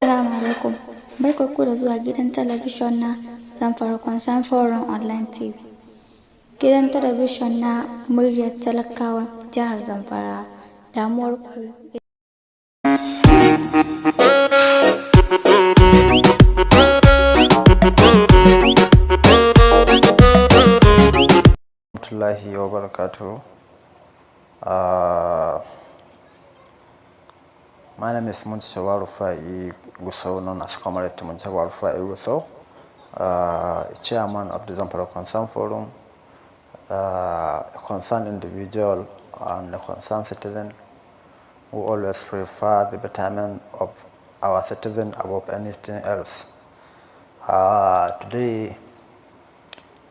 Assalamu alaikum. Barkanku da zuwa gidan talabijin na Zamfara Concern Forum Online TV. Gidan talabijin na muryar talakawan jihar Zamfara. Damuwar ku. Warahmatullahi wabarakatuh. My name is Mujtaba Rufai Gusau, known as Comrade Mujtaba Rufai Gusau, chairman of the Zamfara Concern Forum, a concerned individual and a concerned citizen who always prefer the betterment of our citizen above anything else. Today,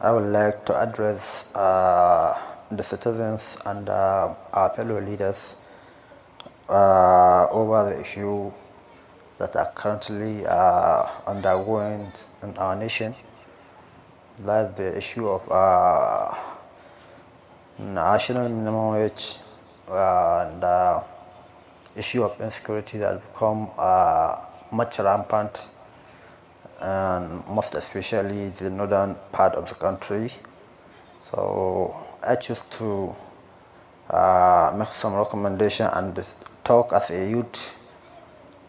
I would like to address the citizens and our fellow leaders over the issue that are currently undergoing in our nation, like the issue of national minimum wage and issue of insecurity that have become much rampant, and most especially the northern part of the country. So I choose to make some recommendation and talk as a youth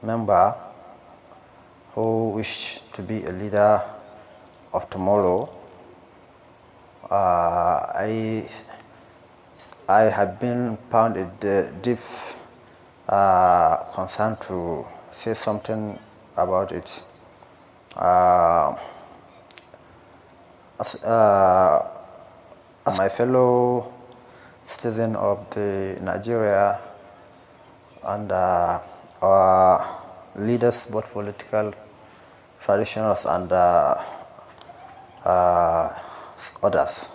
member who wish to be a leader of tomorrow. I have been found a deep concern to say something about it. As my fellow citizen of the Nigeria and our leaders, both political, traditionals and others.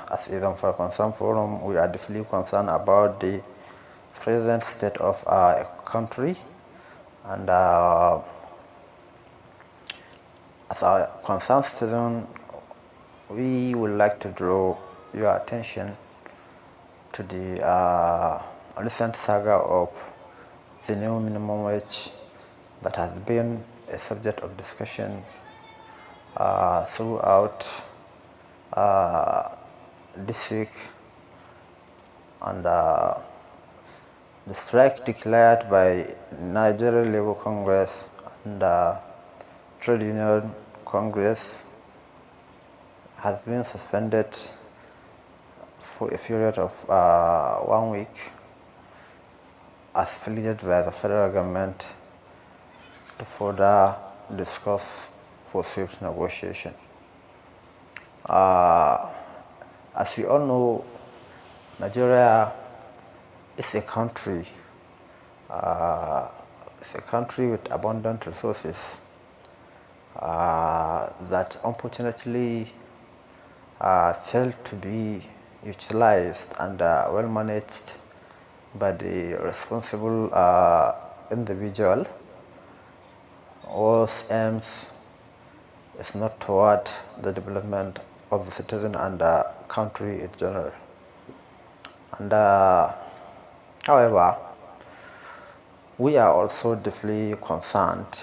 As a Zamfara Concern Forum, we are deeply concerned about the present state of our country, and as our concerned citizen, we would like to draw your attention to the recent saga of the new minimum wage that has been a subject of discussion throughout this week, and the strike declared by Nigerian Labour Congress and Trade Union Congress has been suspended for a period of 1 week, as pleaded by the federal government, to further discuss for swift negotiation. As we all know, Nigeria is a country with abundant resources that unfortunately failed to be utilized and well managed by the responsible individual, whose aims is not toward the development of the citizen and the country in general. And however, we are also deeply concerned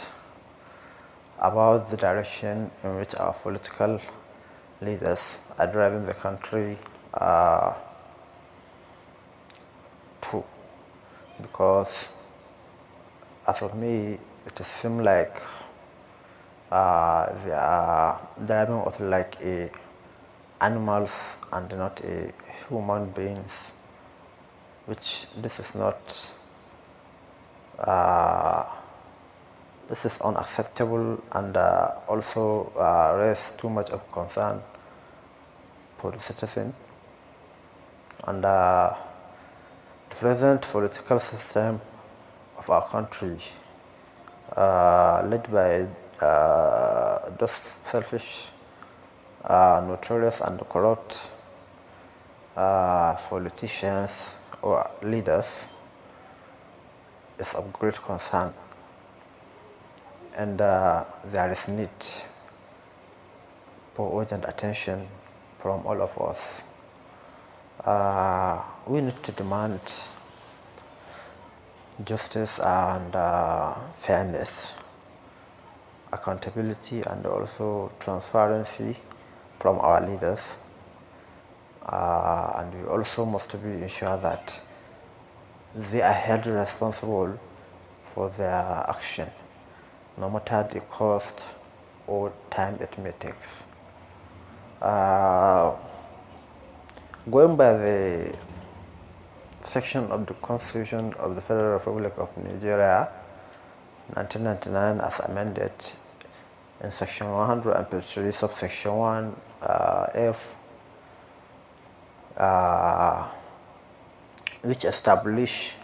about the direction in which our political leaders are driving the country to, because as of me, it seems like they are driving us like animals and not a human beings, which this is not. This is unacceptable, and also raise too much of concern for the citizen. And the present political system of our country, led by those selfish, notorious and corrupt politicians or leaders, is of great concern, and there is need for urgent attention from all of us. We need to demand justice and fairness, accountability, and also transparency from our leaders. And we also must be ensure that they are held responsible for their action, no matter the cost or time it may take. Going by the section of the Constitution of the Federal Republic of Nigeria, 1999, as amended in section 153, subsection 1, F, which establish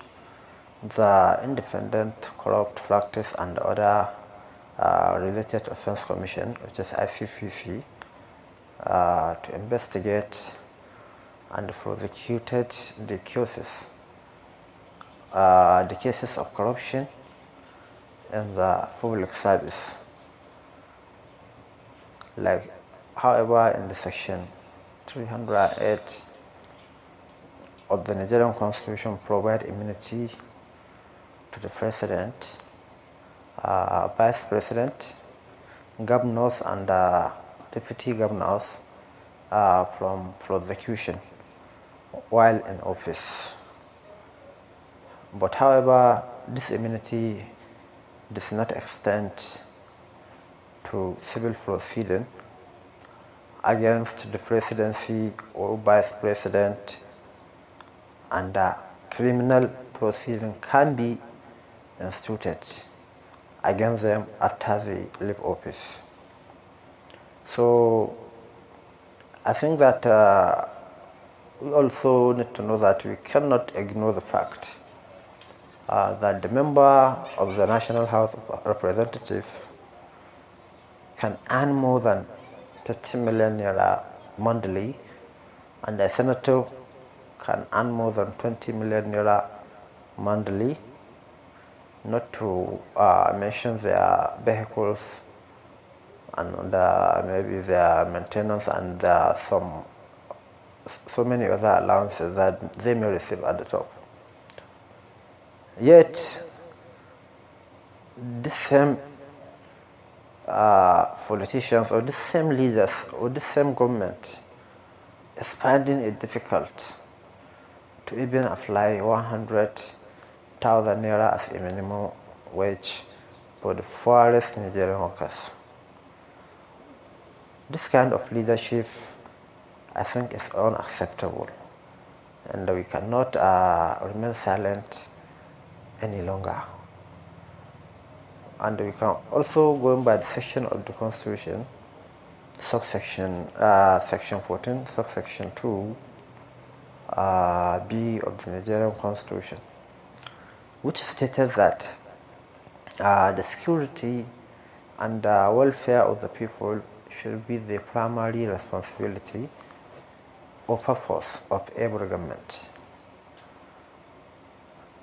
the Independent Corrupt Practice and Other Related Offense Commission, which is ICCC, to investigate and prosecuted the cases of corruption in the public service. Like, however, in the section 308 of the Nigerian Constitution provide immunity to the President, Vice President, governors, and deputy governors from prosecution while in office. But however, this immunity does not extend to civil proceeding against the presidency or vice president, and criminal proceeding can be instituted against them after they leave office. So I think that we also need to know that we cannot ignore the fact that the member of the National House of Representatives can earn more than 30 million naira monthly, and a senator can earn more than 20 million naira monthly, not to mention their vehicles and maybe their maintenance and so many other allowances that they may receive at the top. Yet, this same politicians or the same leaders or the same government is finding it difficult to even apply 100,000 naira as a minimum wage for the poorest Nigerian workers. This kind of leadership, I think, is unacceptable, and we cannot remain silent any longer. And we can also, going by the section of the Constitution, section 14, subsection 2, B of the Nigerian Constitution, which stated that the security and welfare of the people should be the primary responsibility or purpose of every government.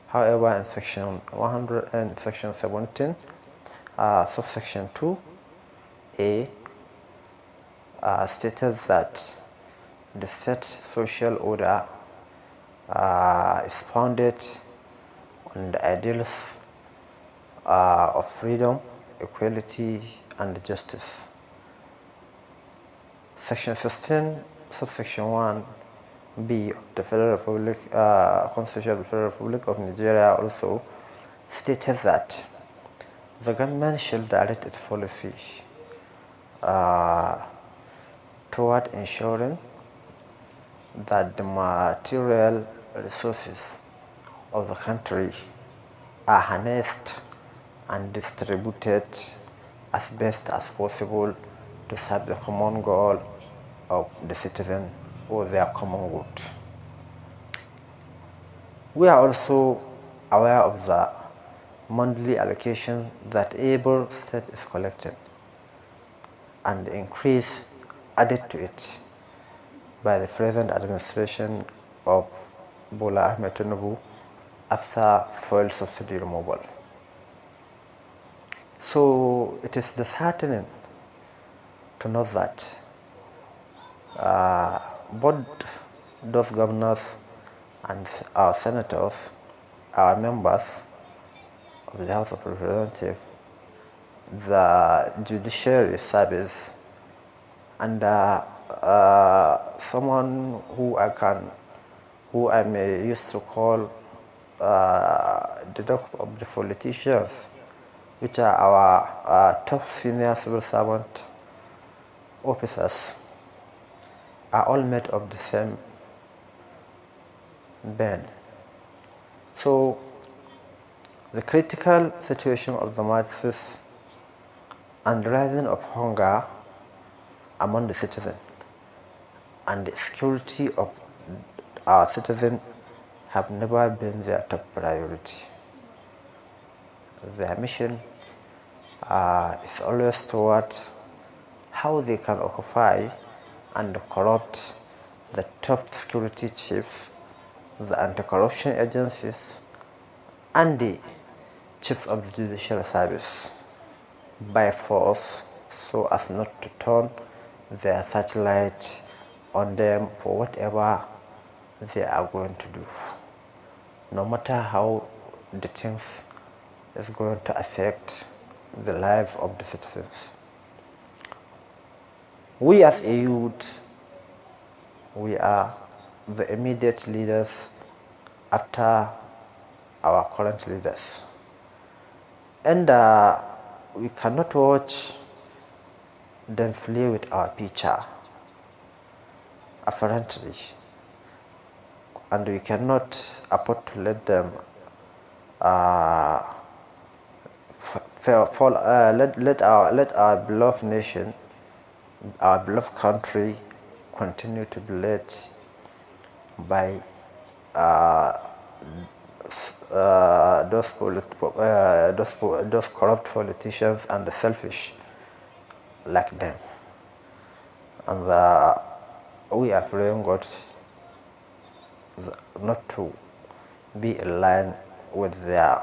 However, in section 100 and section 17, subsection 2A, stated that the state social order is founded on the ideals of freedom, equality, and justice. Section 16, subsection 1B of the Federal Republic, Constitution of the Federal Republic of Nigeria also stated that the government shall direct its policy toward ensuring that the material resources of the country are harnessed and distributed as best as possible to serve the common goal of the citizen or their common good. We are also aware of the monthly allocation that every state is collecting, and the increase added to it by the present administration of Bola Ahmed Tinubu after fuel subsidy removal. So it is disheartening to note that both those governors and our senators, our members, of the House of Representatives, the judiciary service, and someone who I may use to call the doctor of the politicians, which are our top senior civil servant officers, are all made of the same band. So the critical situation of the masses and the rising of hunger among the citizens and the security of our citizens have never been their top priority. Their mission is always toward how they can occupy and corrupt the top security chiefs, the anti-corruption agencies, and the chiefs of the judicial service by force, so as not to turn their searchlight on them for whatever they are going to do, no matter how the things is going to affect the life of the citizens. We as a youth, we are the immediate leaders after our current leaders, and we cannot watch them play with our future, apparently, and we cannot afford to let them let our beloved nation, our beloved country, continue to be led by those corrupt politicians and the selfish like them. And we are praying God not to be in line with their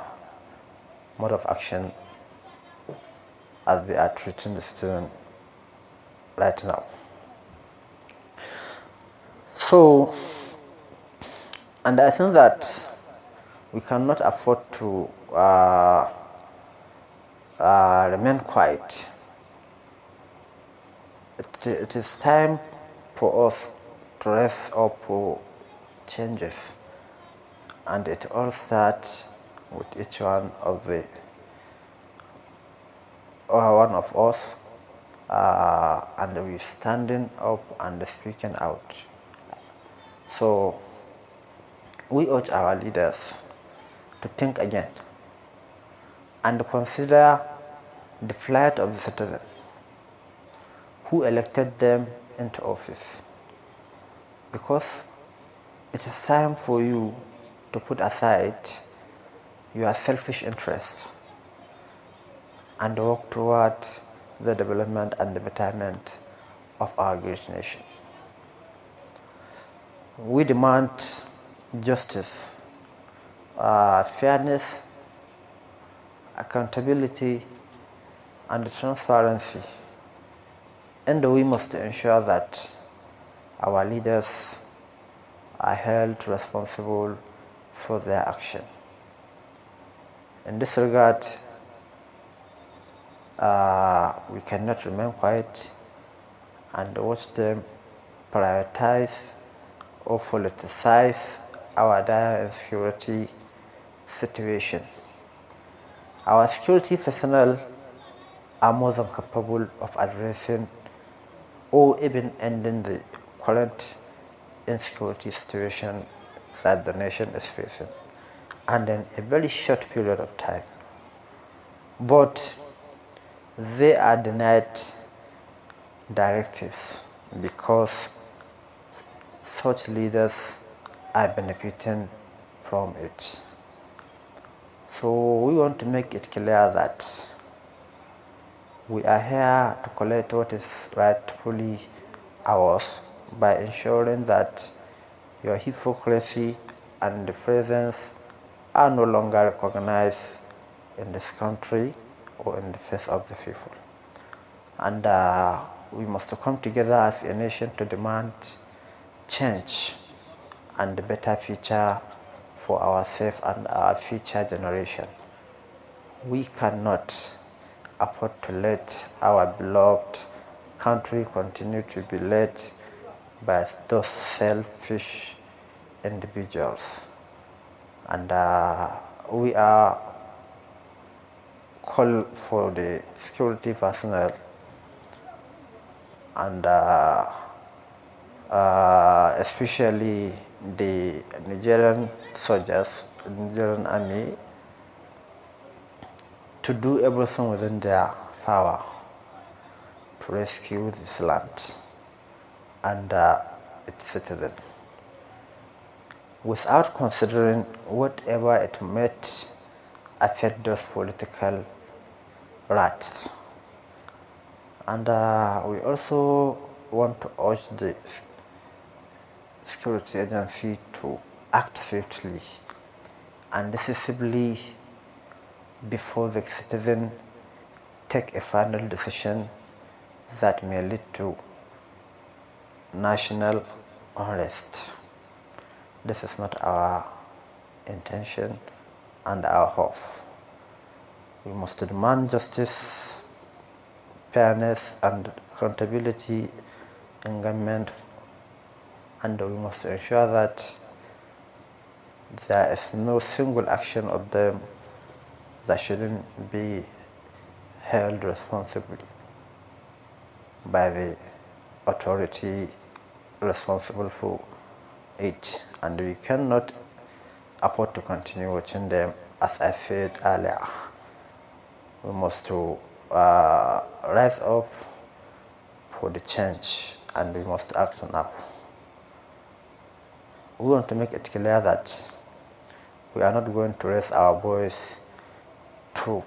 mode of action as they are treating the student right now. So, and I think that we cannot afford to remain quiet. It is time for us to rise up for changes, and it all starts with each one of us, and we standing up and speaking out. So we urge our leaders to think again and consider the plight of the citizen who elected them into office, because it is time for you to put aside your selfish interest and work toward the development and the betterment of our great nation. We demand justice, fairness, accountability, and transparency, and we must ensure that our leaders are held responsible for their action. In this regard, we cannot remain quiet and watch them prioritize or politicize our dire insecurity situation. Our security personnel are more than capable of addressing or even ending the current insecurity situation that the nation is facing, and in a very short period of time. But they are denied directives because such leaders are benefiting from it. So we want to make it clear that we are here to collect what is rightfully ours by ensuring that your hypocrisy and the presence are no longer recognized in this country or in the face of the people. And we must come together as a nation to demand change and a better future for ourselves and our future generation. we cannot afford to let our beloved country continue to be led by those selfish individuals. And we are call for the security personnel and especially the Nigerian soldiers, Nigerian army, to do everything within their power to rescue this land and its citizens, without considering whatever it might affect those political rights. And we also want to urge the security agency to act swiftly and decisively before the citizen take a final decision that may lead to national unrest. This is not our intention and our hope. We must demand justice, fairness and accountability in government, and we must ensure that there is no single action of them that shouldn't be held responsible by the authority responsible for it, and we cannot afford to continue watching them. As I said earlier, we must to rise up for the change, and we must act now. We want to make it clear that we are not going to raise our voice to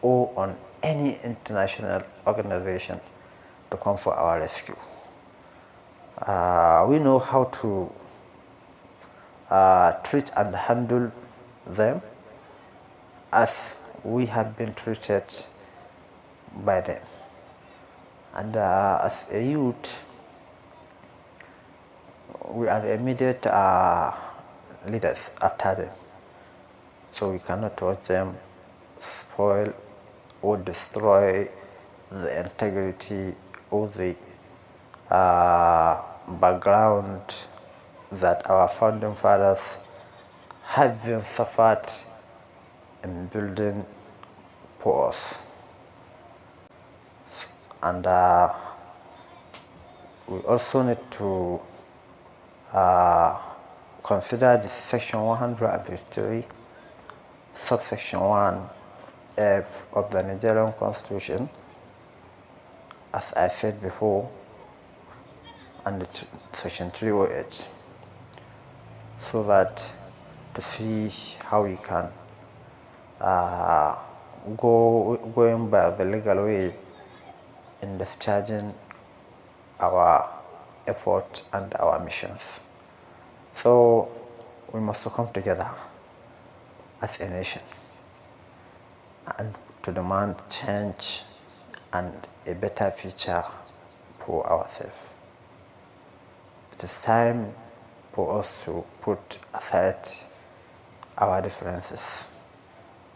or on any international organization to come for our rescue. We know how to treat and handle them as we have been treated by them. And as a youth, we are the immediate leaders after them, so we cannot watch them spoil or destroy the integrity or the background that our founding fathers have been suffered in building for us. And we also need to consider the section 153 subsection 1F of the Nigerian Constitution, as I said before, and section 308, so that to see how we can going by the legal way in discharging our effort and our missions. So we must come together as a nation and to demand change and a better future for ourselves. It is time for us to put aside our differences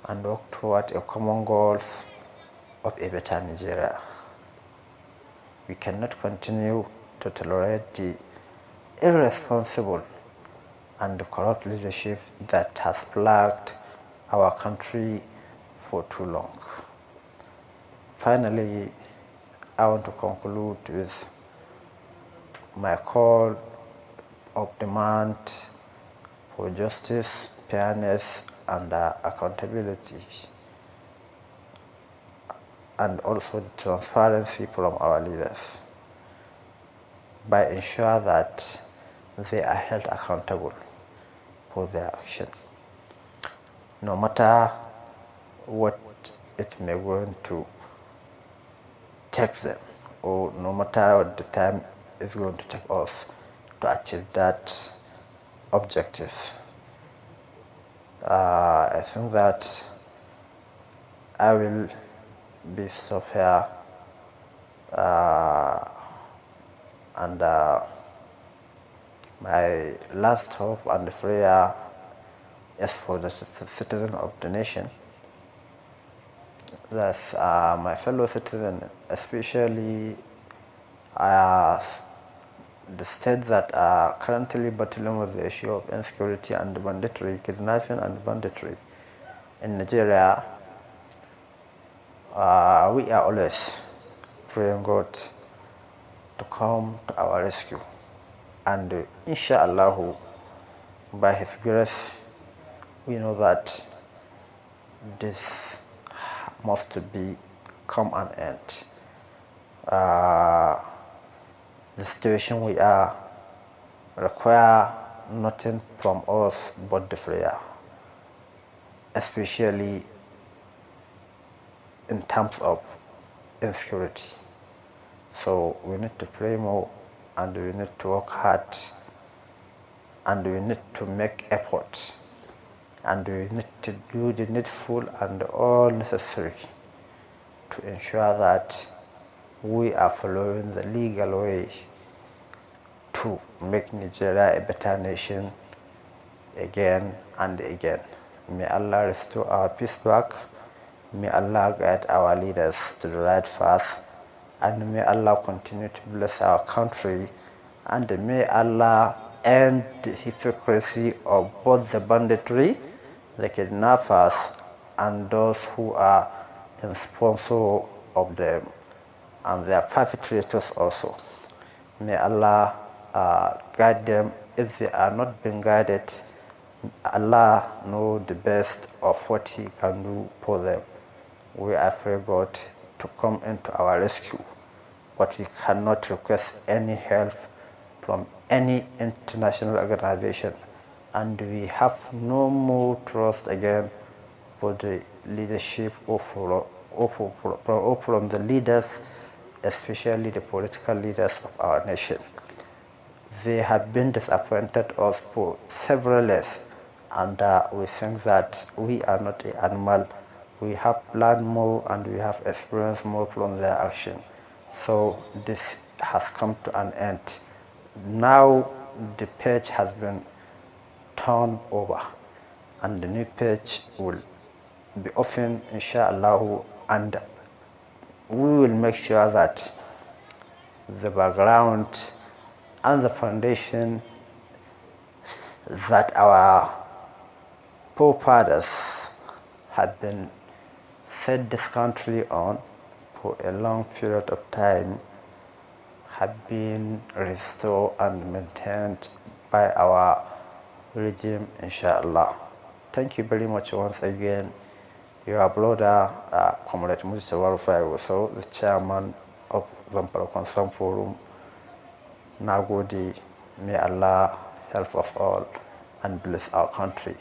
and work toward a common goal of a better Nigeria. We cannot continue to tolerate the irresponsible and the corrupt leadership that has plagued our country for too long. Finally, I want to conclude with my call of demand for justice, fairness, and accountability, and also the transparency from our leaders, by ensure that they are held accountable for their action, no matter what it may going to take them, or no matter what the time is going to take us to achieve that objectives. I think that I will be so fair and my last hope and prayer is for the citizen of the nation That's my fellow citizen, especially uh, the states that are currently battling with the issue of insecurity and banditry, kidnapping and banditry. In Nigeria, we are always praying God to come to our rescue, and inshallah, by His grace, we know that this must be come an end. The situation we are require nothing from us but the prayer, especially in terms of insecurity. So we need to pray more, and we need to work hard, and we need to make effort, and we need to do the needful and all necessary to ensure that we are following the legal way to make Nigeria a better nation again and again. May Allah restore our peace back. May Allah guide our leaders to the right path, and may Allah continue to bless our country, and may Allah end the hypocrisy of both the banditry, the kidnappers, and those who are in sponsor of them, and their perpetrators also. May Allah guide them. If they are not being guided, Allah knows the best of what He can do for them. We are pray God to come into our rescue, but we cannot request any help from any international organization, and we have no more trust again for the leadership or from the leaders, especially the political leaders of our nation. They have been disappointed us for several years, and we think that we are not an animal. We have learned more and we have experienced more from their action. So this has come to an end. Now the page has been turned over, and the new page will be open, inshallah, and we will make sure that the background and the foundation that our forefathers had been set this country on for a long period of time have been restored and maintained by our regime, inshallah. Thank you very much once again. Your brother, Comrade Mujtaba Rufai, also the chairman of Zamfara Concern Forum. Nagodi, may Allah help us all and bless our country.